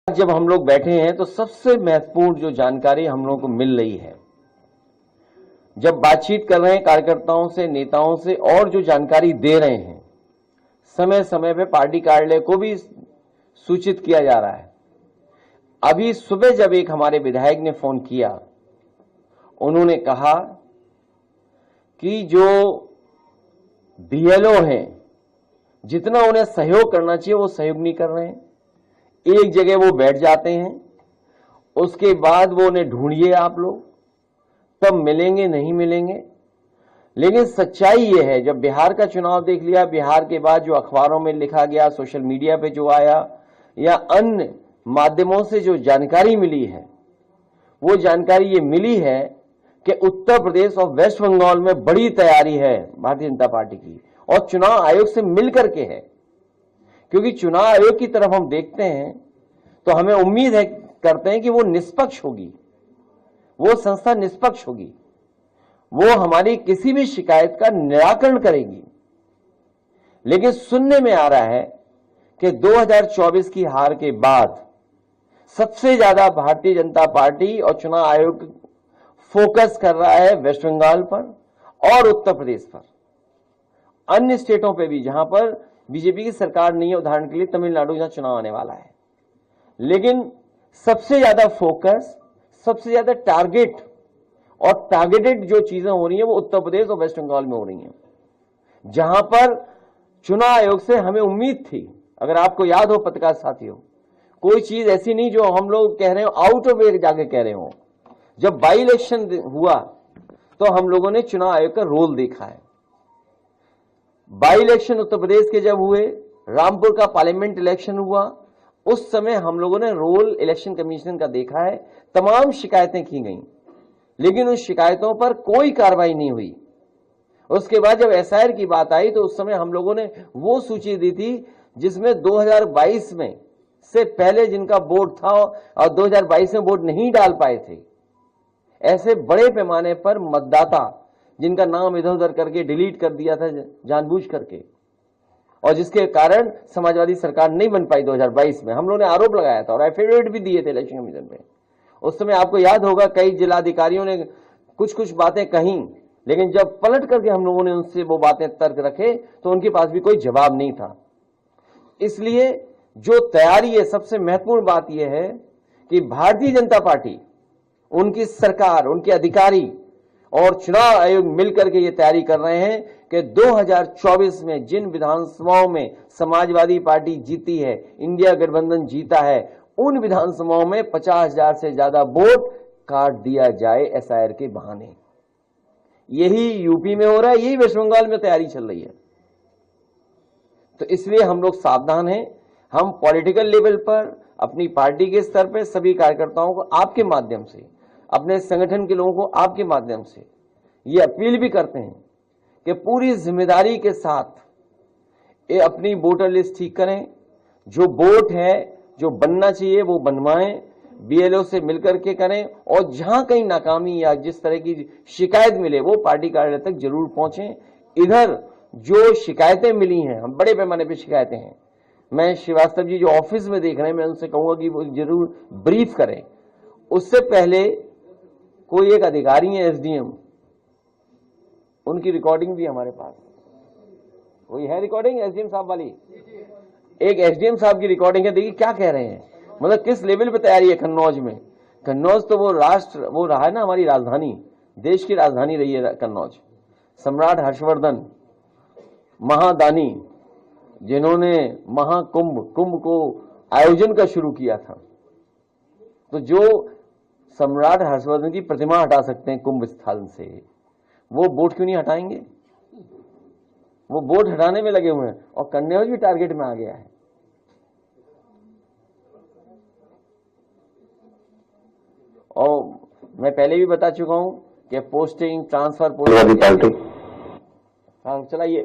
जब हम लोग बैठे हैं तो सबसे महत्वपूर्ण जो जानकारी हम लोगों को मिल रही है, जब बातचीत कर रहे हैं कार्यकर्ताओं से, नेताओं से, और जो जानकारी दे रहे हैं, समय समय पे पार्टी कार्यालय को भी सूचित किया जा रहा है। अभी सुबह जब एक हमारे विधायक ने फोन किया, उन्होंने कहा कि जो बीएलओ हैं, जितना उन्हें सहयोग करना चाहिए वो सहयोग नहीं कर रहे हैं। एक जगह वो बैठ जाते हैं, उसके बाद वो उन्हें ढूंढिए आप लोग, तब मिलेंगे, नहीं मिलेंगे। लेकिन सच्चाई ये है, जब बिहार का चुनाव देख लिया, बिहार के बाद जो अखबारों में लिखा गया, सोशल मीडिया पे जो आया, या अन्य माध्यमों से जो जानकारी मिली है, वो जानकारी ये मिली है कि उत्तर प्रदेश और वेस्ट बंगाल में बड़ी तैयारी है भारतीय जनता पार्टी की, और चुनाव आयोग से मिलकर के है। क्योंकि चुनाव आयोग की तरफ हम देखते हैं तो हमें उम्मीद है, करते हैं कि वो निष्पक्ष होगी, वो संस्था निष्पक्ष होगी, वो हमारी किसी भी शिकायत का निराकरण करेगी। लेकिन सुनने में आ रहा है कि 2024 की हार के बाद सबसे ज्यादा भारतीय जनता पार्टी और चुनाव आयोग फोकस कर रहा है वेस्ट बंगाल पर और उत्तर प्रदेश पर। अन्य स्टेटों पे भी जहां पर बीजेपी की सरकार नहीं है, उदाहरण के लिए तमिलनाडु, जहां चुनाव आने वाला है, लेकिन सबसे ज्यादा फोकस, सबसे ज्यादा टारगेट और टारगेटेड जो चीजें हो रही हैं वो उत्तर प्रदेश और वेस्ट बंगाल में हो रही हैं, जहां पर चुनाव आयोग से हमें उम्मीद थी। अगर आपको याद हो पत्रकार साथियों, कोई चीज ऐसी नहीं जो हम लोग कह रहे हो आउट ऑफ वे जाके कह रहे हो। जब बाई इलेक्शन हुआ तो हम लोगों ने चुनाव आयोग का रोल देखा है। बाई इलेक्शन उत्तर प्रदेश के जब हुए, रामपुर का पार्लियामेंट इलेक्शन हुआ, उस समय हम लोगों ने रोल इलेक्शन कमीशन का देखा है। तमाम शिकायतें की गई, लेकिन उन शिकायतों पर कोई कार्रवाई नहीं हुई। उसके बाद जब एसआईआर की बात आई तो उस समय हम लोगों ने वो सूची दी थी जिसमें 2022 में से पहले जिनका वोट था और 2022 में वोट नहीं डाल पाए थे, ऐसे बड़े पैमाने पर मतदाता जिनका नाम इधर उधर करके डिलीट कर दिया था जानबूझ करके, और जिसके कारण समाजवादी सरकार नहीं बन पाई 2022 में। हम लोगों ने आरोप लगाया था और एफिडेविट भी दिए थे इलेक्शन कमीशन पे। उस समय आपको याद होगा कई जिलाधिकारियों ने कुछ कुछ बातें कहीं, लेकिन जब पलट करके हम लोगों ने उनसे वो बातें तर्क रखे तो उनके पास भी कोई जवाब नहीं था। इसलिए जो तैयारी है, सबसे महत्वपूर्ण बात यह है कि भारतीय जनता पार्टी, उनकी सरकार, उनके अधिकारी और चुनाव आयोग मिलकर के ये तैयारी कर रहे हैं कि 2024 में जिन विधानसभाओं में समाजवादी पार्टी जीती है, इंडिया गठबंधन जीता है, उन विधानसभाओं में 50,000 से ज्यादा वोट काट दिया जाए एसआईआर के बहाने। यही यूपी में हो रहा है, यही वेस्ट बंगाल में तैयारी चल रही है। तो इसलिए हम लोग सावधान हैं। हम पॉलिटिकल लेवल पर, अपनी पार्टी के स्तर पर सभी कार्यकर्ताओं को आपके माध्यम से, अपने संगठन के लोगों को आपके माध्यम से ये अपील भी करते हैं कि पूरी जिम्मेदारी के साथ ये अपनी वोटर लिस्ट ठीक करें। जो वोट है, जो बनना चाहिए वो बनवाएं, बीएलओ से मिलकर के करें, और जहां कहीं नाकामी या जिस तरह की शिकायत मिले वो पार्टी कार्यालय तक जरूर पहुंचें। इधर जो शिकायतें मिली हैं, हम बड़े पैमाने पर शिकायतें हैं, मैं श्रीवास्तव जी जो ऑफिस में देख रहे हैं, मैं उनसे कहूंगा कि वो जरूर ब्रीफ करें। उससे पहले कोई एक अधिकारी है एसडीएम, उनकी रिकॉर्डिंग भी हमारे पास, कोई है रिकॉर्डिंग एसडीएम साहब वाली? एक एसडीएम साहब की रिकॉर्डिंग है, देखिए क्या कह रहे हैं, मतलब किस लेवल पे तैयारी है कन्नौज में। कन्नौज तो वो रहा है ना, हमारी राजधानी, देश की राजधानी रही है कन्नौज। सम्राट हर्षवर्धन महादानी, जिन्होंने कुंभ को आयोजन का शुरू किया था, तो जो सम्राट हर्षवर्धन की प्रतिमा हटा सकते हैं कुंभ स्थल से, वो वोट क्यों नहीं हटाएंगे? वो वोट हटाने में लगे हुए हैं, और कन्नौज भी टारगेट में आ गया है। और मैं पहले भी बता चुका हूं कि पोस्टिंग, ट्रांसफर, पोस्टिंग चलाइए।